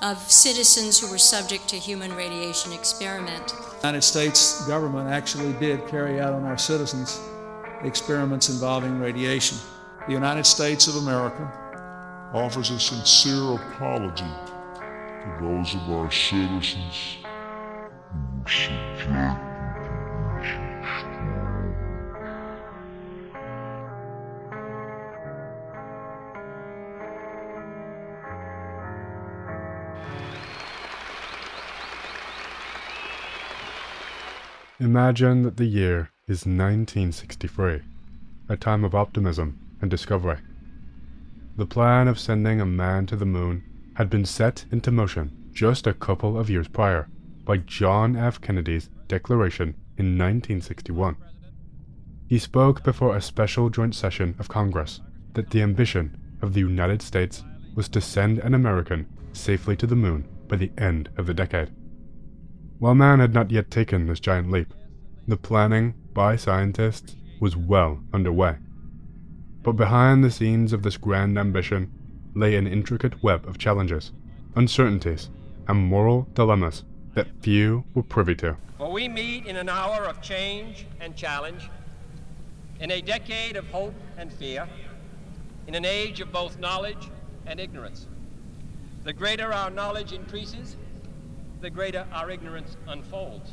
of citizens who were subject to human radiation experiment. The United States government actually did carry out on our citizens experiments involving radiation. The United States of America offers a sincere apology to those of our citizens who were subjected to these experiments. Imagine that the year is 1963, a time of optimism and discovery. The plan of sending a man to the moon had been set into motion just a couple of years prior by John F. Kennedy's declaration in 1961. He spoke before a special joint session of Congress that the ambition of the United States was to send an American safely to the moon by the end of the decade. While man had not yet taken this giant leap, the planning by scientists was well underway. But behind the scenes of this grand ambition lay an intricate web of challenges, uncertainties, and moral dilemmas that few were privy to. For we meet in an hour of change and challenge, in a decade of hope and fear, in an age of both knowledge and ignorance. The greater our knowledge increases, the greater our ignorance unfolds.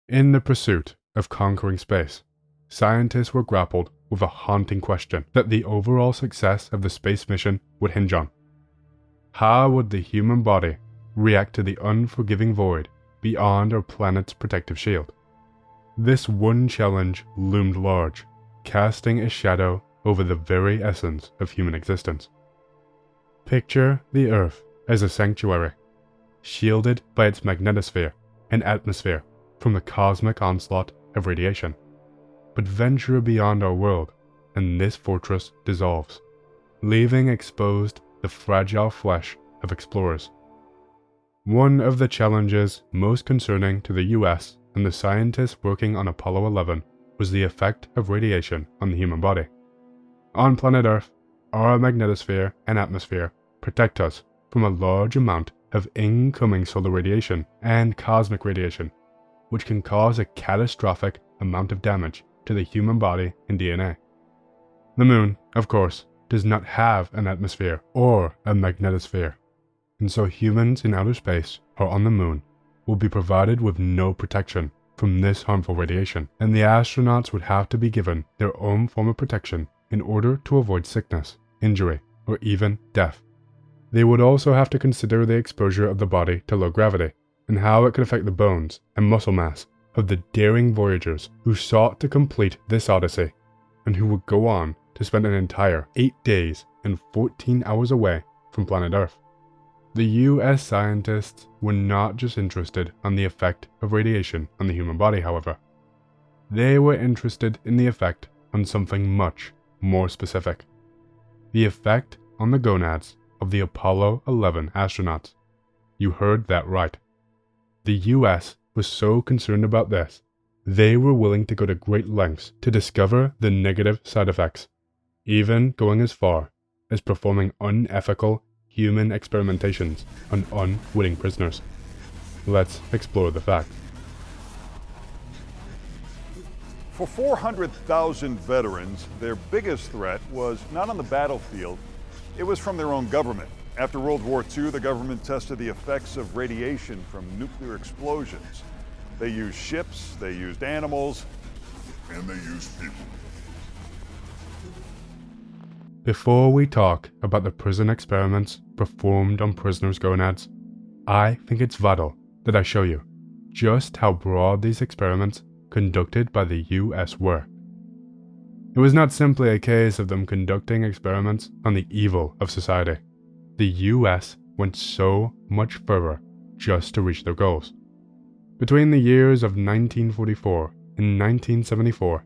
In the pursuit of conquering space, scientists were grappled with a haunting question that the overall success of the space mission would hinge on. How would the human body react to the unforgiving void beyond our planet's protective shield? This one challenge loomed large, casting a shadow over the very essence of human existence. Picture the Earth as a sanctuary, shielded by its magnetosphere and atmosphere from the cosmic onslaught of radiation. But venture beyond our world, and this fortress dissolves, leaving exposed the fragile flesh of explorers. One of the challenges most concerning to the US and the scientists working on Apollo 11 was the effect of radiation on the human body. On planet Earth, our magnetosphere and atmosphere protect us from a large amount of incoming solar radiation and cosmic radiation, which can cause a catastrophic amount of damage to the human body and DNA. The moon, of course, does not have an atmosphere or a magnetosphere, and so humans in outer space or on the moon will be provided with no protection from this harmful radiation, and the astronauts would have to be given their own form of protection in order to avoid sickness, injury, or even death. They would also have to consider the exposure of the body to low gravity and how it could affect the bones and muscle mass of the daring voyagers who sought to complete this odyssey and who would go on to spend an entire 8 days and 14 hours away from planet Earth. The US scientists were not just interested on the effect of radiation on the human body, however. They were interested in the effect on something much more specific: the effect on the gonads of the Apollo 11 astronauts. You heard that right. The US was so concerned about this, they were willing to go to great lengths to discover the negative side effects, even going as far as performing unethical human experimentations on unwitting prisoners. Let's explore the facts. For 400,000 veterans, their biggest threat was not on the battlefield, it was from their own government. After World War II, the government tested the effects of radiation from nuclear explosions. They used ships, they used animals, And they used people. Before we talk about the prison experiments performed on prisoners' gonads, I think it's vital that I show you just how broad these experiments conducted by the US were. It was not simply a case of them conducting experiments on the evil of society. The US went so much further just to reach their goals. Between the years of 1944 and 1974,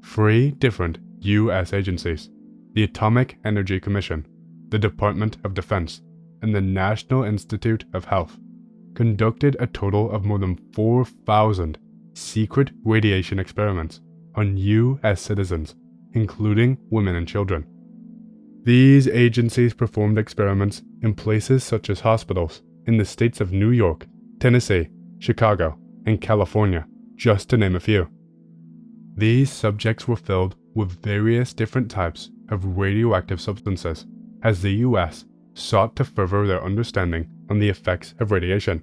3 different US agencies, the Atomic Energy Commission, the Department of Defense, and the National Institute of Health, conducted a total of more than 4,000 secret radiation experiments on US citizens including women and children. These agencies performed experiments in places such as hospitals in the states of New York, Tennessee, Chicago, and California, just to name a few. These subjects were filled with various different types of radioactive substances as the US sought to further their understanding on the effects of radiation.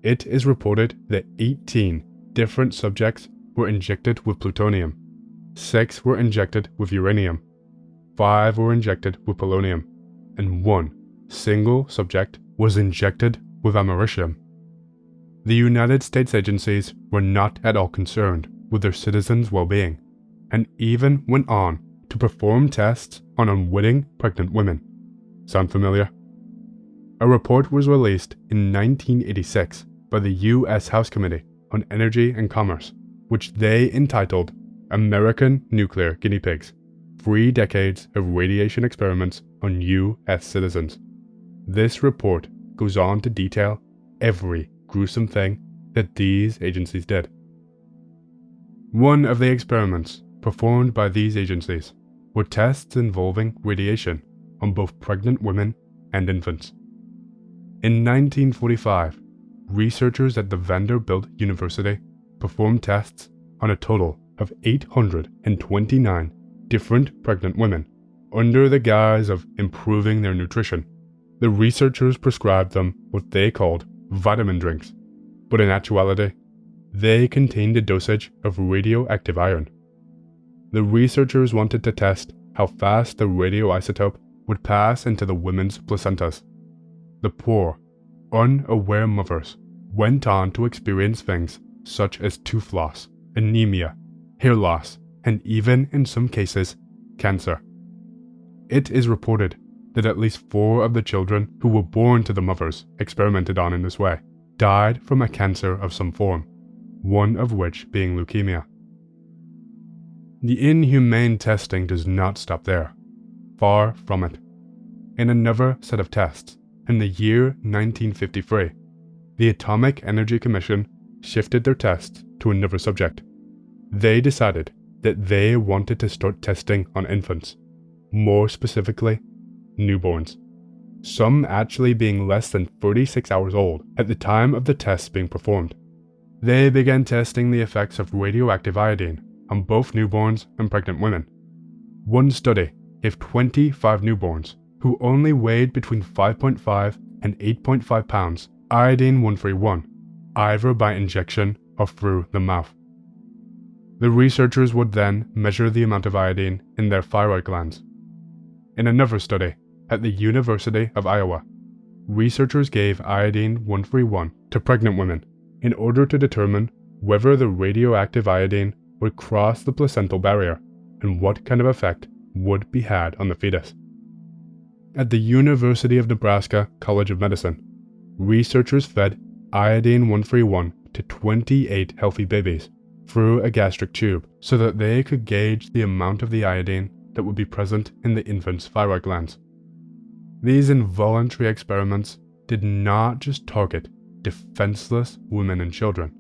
It is reported that 18 different subjects were injected with plutonium, 6 were injected with uranium, 5 were injected with polonium, and 1 single subject was injected with americium. The United States agencies were not at all concerned with their citizens' well-being, and even went on to perform tests on unwitting pregnant women. Sound familiar? A report was released in 1986 by the U.S. House Committee on Energy and Commerce, which they entitled American Nuclear Guinea Pigs: 3 Decades of Radiation Experiments on U.S. Citizens. This report goes on to detail every gruesome thing that these agencies did. One of the experiments performed by these agencies were tests involving radiation on both pregnant women and infants. In 1945, researchers at the Vanderbilt University performed tests on a total of 829 different pregnant women under the guise of improving their nutrition. The researchers prescribed them what they called vitamin drinks, but in actuality, they contained a dosage of radioactive iron. The researchers wanted to test how fast the radioisotope would pass into the women's placentas. The poor, unaware mothers went on to experience things such as tooth loss, anemia, hair loss, and even, in some cases, cancer. It is reported that at least 4 of the children who were born to the mothers experimented on in this way died from a cancer of some form, one of which being leukemia. The inhumane testing does not stop there. Far from it. In another set of tests, in the year 1953, the Atomic Energy Commission shifted their tests to another subject. They decided that they wanted to start testing on infants, more specifically, newborns, some actually being less than 36 hours old at the time of the tests being performed. They began testing the effects of radioactive iodine on both newborns and pregnant women. One study gave 25 newborns who only weighed between 5.5 and 8.5 pounds iodine-131, either by injection or through the mouth. The researchers would then measure the amount of iodine in their thyroid glands. In another study, at the University of Iowa, researchers gave iodine-131 to pregnant women in order to determine whether the radioactive iodine would cross the placental barrier and what kind of effect would be had on the fetus. At the University of Nebraska College of Medicine, researchers fed iodine-131 to 28 healthy babies through a gastric tube so that they could gauge the amount of the iodine that would be present in the infant's thyroid glands. These involuntary experiments did not just target defenseless women and children.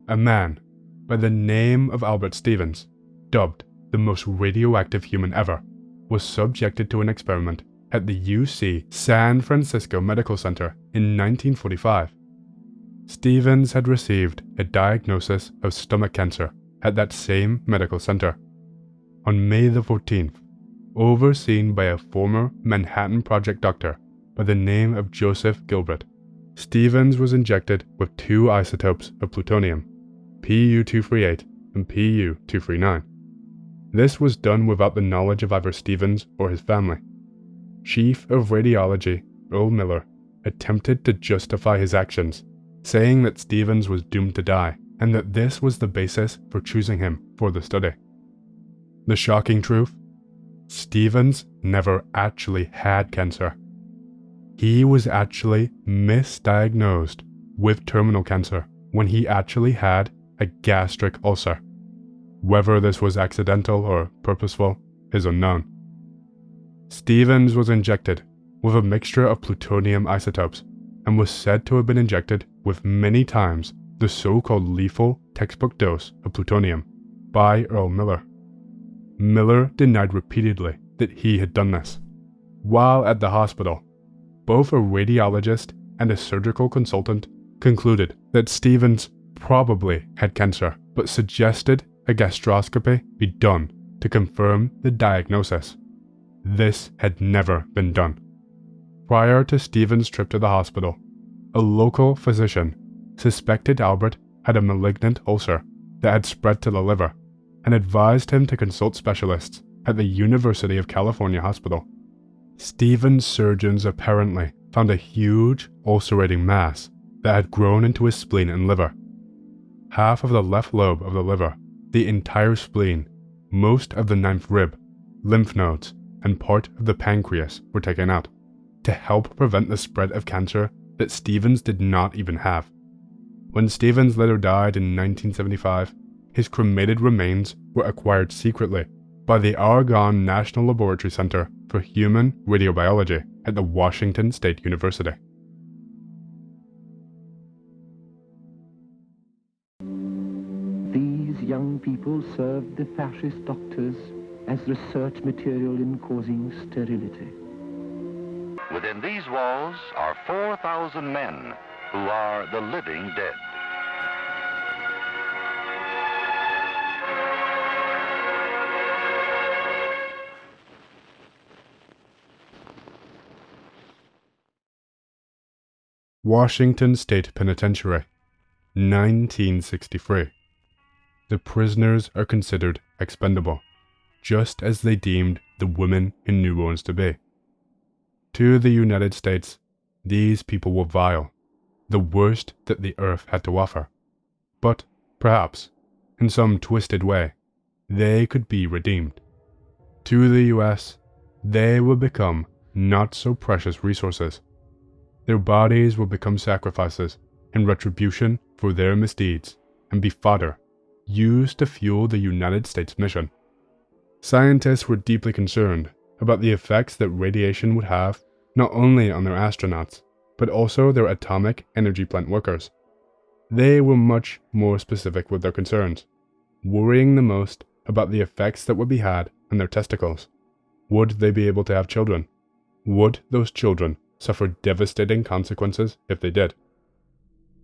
A man by the name of Albert Stevens, dubbed the most radioactive human ever, was subjected to an experiment at the UC San Francisco Medical Center in 1945. Stevens had received a diagnosis of stomach cancer at that same medical center. On May the 14th, overseen by a former Manhattan Project doctor by the name of Joseph Gilbert, Stevens was injected with 2 isotopes of plutonium, Pu-238 and Pu-239. This was done without the knowledge of either Stevens or his family. Chief of Radiology Earl Miller attempted to justify his actions, saying that Stevens was doomed to die and that this was the basis for choosing him for the study. The shocking truth? Stevens never actually had cancer. He was actually misdiagnosed with terminal cancer when he actually had a gastric ulcer. Whether this was accidental or purposeful is unknown. Stevens was injected with a mixture of plutonium isotopes and was said to have been injected with many times the so-called lethal textbook dose of plutonium by Earl Miller. Miller denied repeatedly that he had done this. While at the hospital, both a radiologist and a surgical consultant concluded that Stevens probably had cancer, but suggested a gastroscopy be done to confirm the diagnosis. This had never been done. Prior to Stevens' trip to the hospital, a local physician suspected Albert had a malignant ulcer that had spread to the liver and advised him to consult specialists at the University of California Hospital. Stevens' surgeons apparently found a huge ulcerating mass that had grown into his spleen and liver. Half of the left lobe of the liver, the entire spleen, most of the ninth rib, lymph nodes, and part of the pancreas were taken out to help prevent the spread of cancer that Stevens did not even have. When Stevens later died in 1975, his cremated remains were acquired secretly by the Argonne National Laboratory Center for Human Radiobiology at the Washington State University. These young people served the fascist doctors as research material in causing sterility. Within these walls are 4,000 men who are the living dead. Washington State Penitentiary, 1963. The prisoners are considered expendable, just as they deemed the women in New Orleans to be. To the United States, these people were vile, the worst that the earth had to offer. But, perhaps, in some twisted way, they could be redeemed. To the US, they would become not so precious resources. Their bodies will become sacrifices in retribution for their misdeeds and be fodder used to fuel the United States mission. Scientists were deeply concerned about the effects that radiation would have not only on their astronauts, but also their atomic energy plant workers. They were much more specific with their concerns, worrying the most about the effects that would be had on their testicles. Would they be able to have children? Would those children suffer devastating consequences if they did?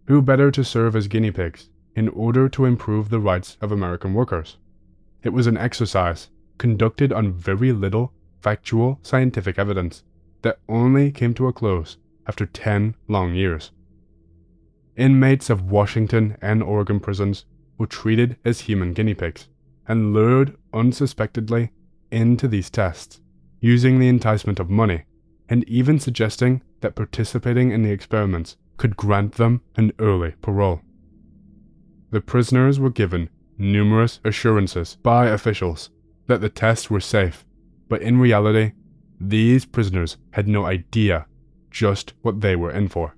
Who better to serve as guinea pigs in order to improve the rights of American workers? It was an exercise conducted on very little factual scientific evidence that only came to a close after 10 long years. Inmates of Washington and Oregon prisons were treated as human guinea pigs and lured unsuspectedly into these tests, using the enticement of money and even suggesting that participating in the experiments could grant them an early parole. The prisoners were given numerous assurances by officials that the tests were safe, but in reality, these prisoners had no idea just what they were in for.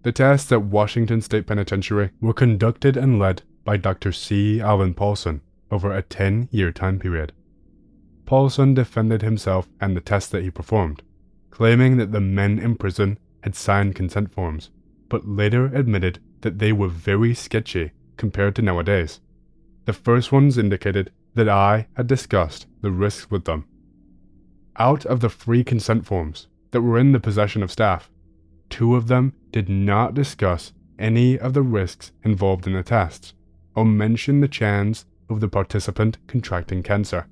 The tests at Washington State Penitentiary were conducted and led by Dr. C. Allen Paulson over a 10-year time period. Paulson defended himself and the tests that he performed, claiming that the men in prison had signed consent forms, but later admitted that they were very sketchy compared to nowadays. The first ones indicated that I had discussed the risks with them. Out of the 3 consent forms that were in the possession of staff, 2 of them did not discuss any of the risks involved in the tests, or mention the chance of the participant contracting cancer.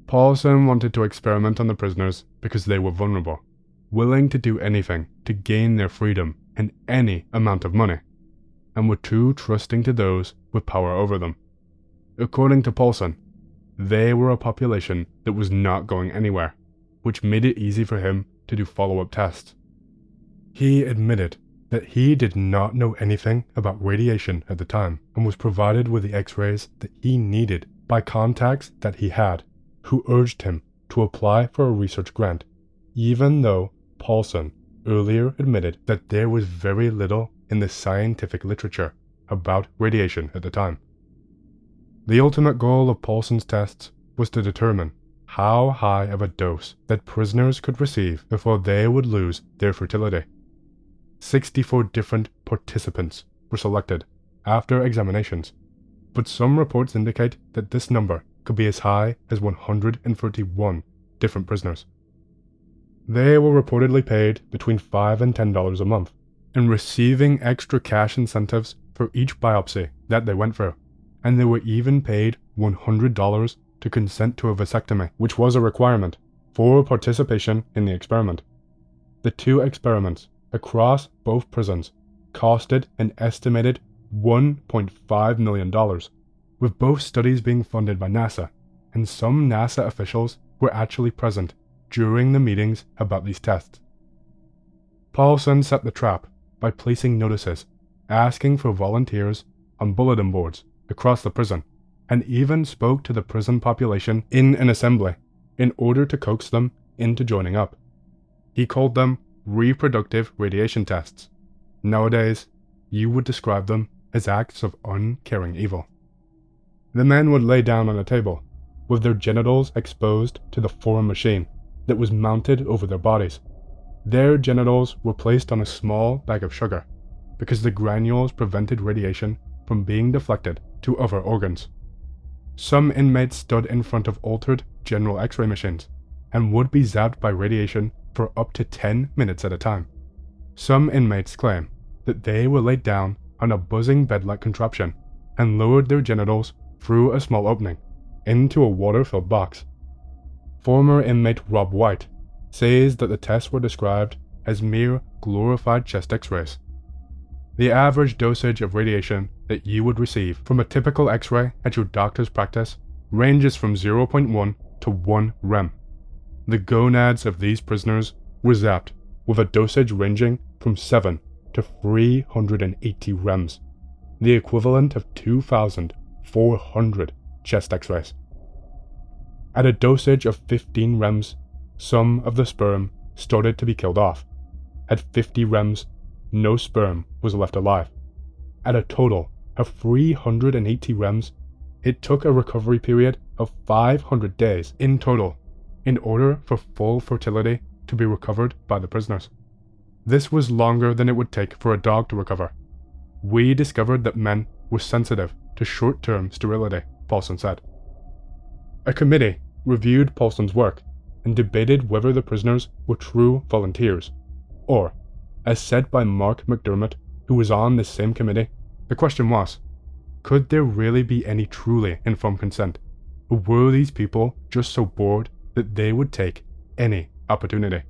Paulson wanted to experiment on the prisoners because they were vulnerable, willing to do anything to gain their freedom and any amount of money, and were too trusting to those with power over them. According to Paulson, they were a population that was not going anywhere, which made it easy for him to do follow-up tests. He admitted that he did not know anything about radiation at the time and was provided with the X-rays that he needed by contacts that he had, who urged him to apply for a research grant, even though Paulson earlier admitted that there was very little in the scientific literature about radiation at the time. The ultimate goal of Paulson's tests was to determine how high of a dose that prisoners could receive before they would lose their fertility. 64 different participants were selected after examinations, but some reports indicate that this number could be as high as 131 different prisoners. They were reportedly paid between $5 and $10 a month, and receiving extra cash incentives for each biopsy that they went through, and they were even paid $100 to consent to a vasectomy, which was a requirement for participation in the experiment. The two experiments across both prisons costed an estimated $1.5 million, with both studies being funded by NASA, and some NASA officials were actually present during the meetings about these tests. Paulson set the trap by placing notices asking for volunteers on bulletin boards across the prison, and even spoke to the prison population in an assembly in order to coax them into joining up. He called them reproductive radiation tests. Nowadays, you would describe them as acts of uncaring evil. The men would lay down on a table, with their genitals exposed to the foreign machine that was mounted over their bodies. Their genitals were placed on a small bag of sugar, because the granules prevented radiation from being deflected to other organs. Some inmates stood in front of altered general X-ray machines, and would be zapped by radiation for up to 10 minutes at a time. Some inmates claim that they were laid down on a buzzing bed-like contraption, and lowered their genitals through a small opening into a water-filled box. Former inmate Rob White says that the tests were described as mere glorified chest X-rays. The average dosage of radiation that you would receive from a typical X-ray at your doctor's practice ranges from 0.1 to 1 rem. The gonads of these prisoners were zapped with a dosage ranging from 7 to 380 rems, the equivalent of 2,400 chest X-rays. At a dosage of 15 rems, some of the sperm started to be killed off. At 50 rems, no sperm was left alive. At a total of 380 rems, it took a recovery period of 500 days in total in order for full fertility to be recovered by the prisoners. This was longer than it would take for a dog to recover. We discovered that men were sensitive to short-term sterility, Paulson said. A committee reviewed Paulson's work and debated whether the prisoners were true volunteers, or, as said by Mark McDermott, who was on this same committee, the question was, could there really be any truly informed consent, or were these people just so bored that they would take any opportunity?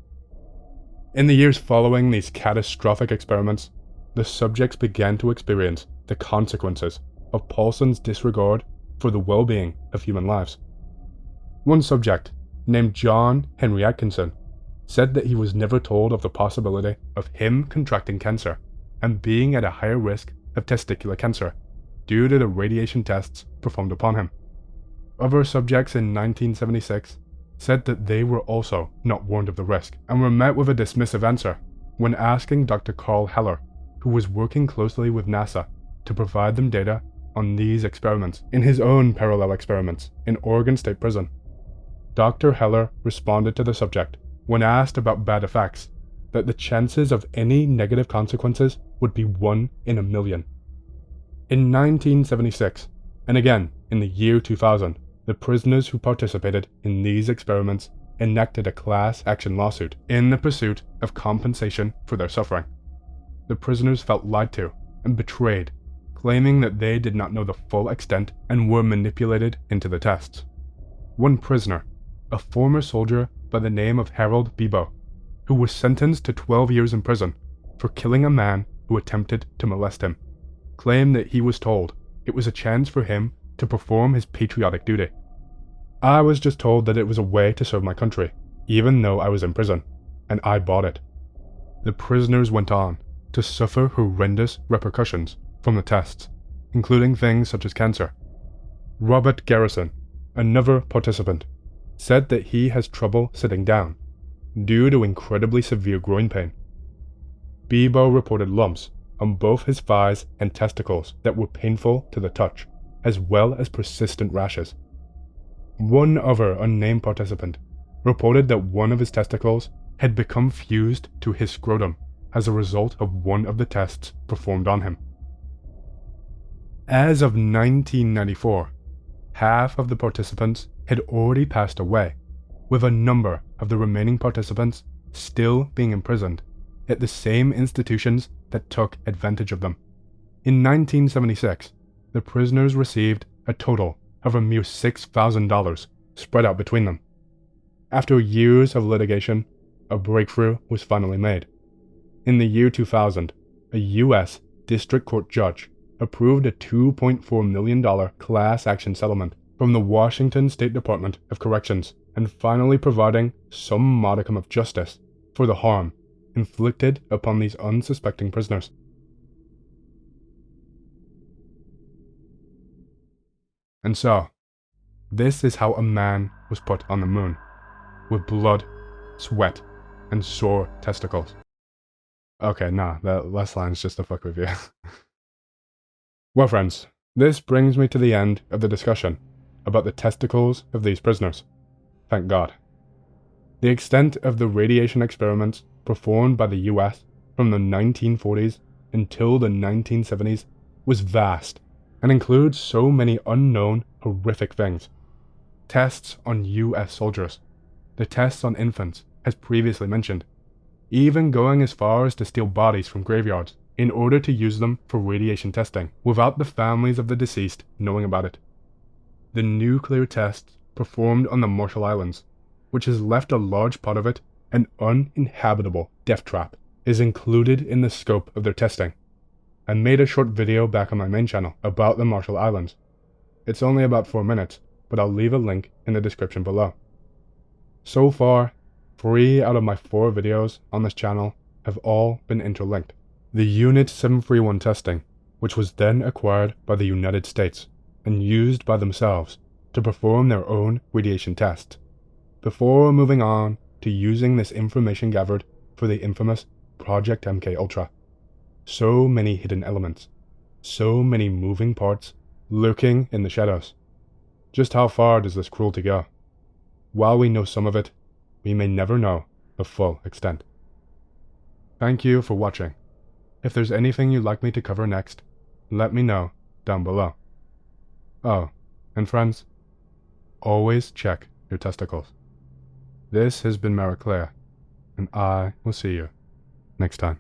In the years following these catastrophic experiments, the subjects began to experience the consequences of Paulson's disregard for the well-being of human lives. One subject, named John Henry Atkinson, said that he was never told of the possibility of him contracting cancer and being at a higher risk of testicular cancer due to the radiation tests performed upon him. Other subjects in 1976 said that they were also not warned of the risk and were met with a dismissive answer when asking Dr. Carl Heller, who was working closely with NASA to provide them data on these experiments in his own parallel experiments in Oregon State Prison. Dr. Heller responded to the subject when asked about bad effects that the chances of any negative consequences would be 1 in a million. In 1976, and again in the year 2000, the prisoners who participated in these experiments enacted a class action lawsuit in the pursuit of compensation for their suffering. The prisoners felt lied to and betrayed, claiming that they did not know the full extent and were manipulated into the tests. One prisoner, a former soldier by the name of Harold Bebo, who was sentenced to 12 years in prison for killing a man who attempted to molest him, claimed that he was told it was a chance for him to perform his patriotic duty. I was just told that it was a way to serve my country, even though I was in prison, and I bought it. The prisoners went on to suffer horrendous repercussions from the tests, including things such as cancer. Robert Garrison, another participant, said that he has trouble sitting down due to incredibly severe groin pain. Bebo reported lumps on both his thighs and testicles that were painful to the touch, as well as persistent rashes. One other unnamed participant reported that one of his testicles had become fused to his scrotum as a result of one of the tests performed on him. As of 1994, half of the participants had already passed away, with a number of the remaining participants still being imprisoned at the same institutions that took advantage of them. In 1976, the prisoners received a total of a mere $6,000 spread out between them. After years of litigation, a breakthrough was finally made. In the year 2000, a U.S. District Court judge approved a $2.4 million class action settlement from the Washington State Department of Corrections, and finally providing some modicum of justice for the harm inflicted upon these unsuspecting prisoners. And so, this is how a man was put on the moon, with blood, sweat, and sore testicles. Okay, nah, that last line's just to fuck with you. Well, friends, this brings me to the end of the discussion about the testicles of these prisoners. Thank God. The extent of the radiation experiments performed by the US from the 1940s until the 1970s was vast and includes so many unknown, horrific things. Tests on US soldiers, the tests on infants, as previously mentioned, even going as far as to steal bodies from graveyards in order to use them for radiation testing, without the families of the deceased knowing about it. The nuclear tests performed on the Marshall Islands, which has left a large part of it an uninhabitable death trap, is included in the scope of their testing. I made a short video back on my main channel about the Marshall Islands. It's only about 4 minutes, but I'll leave a link in the description below. So far, 3 out of my 4 videos on this channel have all been interlinked. The Unit 731 testing, which was then acquired by the United States and used by themselves to perform their own radiation tests, before moving on to using this information gathered for the infamous Project MKUltra. So many hidden elements, so many moving parts lurking in the shadows. Just how far does this cruelty go? While we know some of it, we may never know the full extent. Thank you for watching. If there's anything you'd like me to cover next, let me know down below. Oh, and friends, always check your testicles. This has been Mariclea, and I will see you next time.